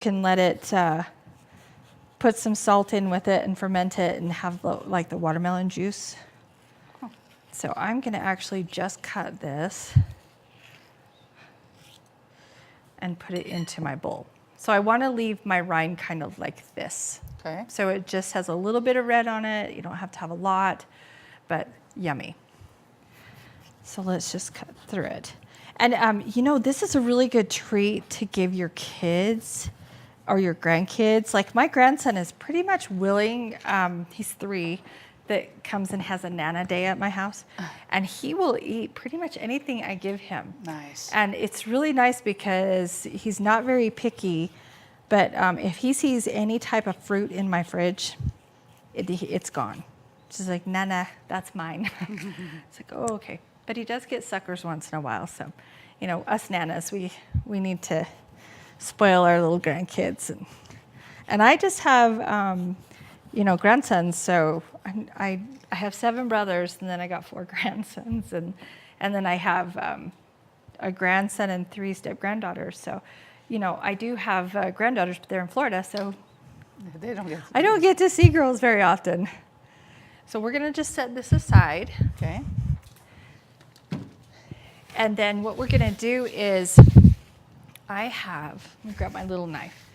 can let it, put some salt in with it and ferment it and have like the watermelon juice. So I'm gonna actually just cut this and put it into my bowl. So I wanna leave my rind kind of like this. Okay. So it just has a little bit of red on it. You don't have to have a lot, but yummy. So let's just cut through it. And you know, this is a really good treat to give your kids or your grandkids. Like my grandson is pretty much willing, he's 3, that comes and has a Nana day at my house. And he will eat pretty much anything I give him. Nice. And it's really nice because he's not very picky, but if he sees any type of fruit in my fridge, it's gone. She's like, Nana, that's mine. It's like, oh, okay. But he does get suckers once in a while. So, you know, us Nanas, we need to spoil our little grandkids. And I just have, you know, grandsons. So I have 7 brothers, and then I got 4 grandsons. And then I have a grandson and 3 step-granddaughters. So, you know, I do have granddaughters, but they're in Florida. So I don't get to see girls very often. So we're going to just set this aside. Okay. And then what we're going to do is let me grab my little knife.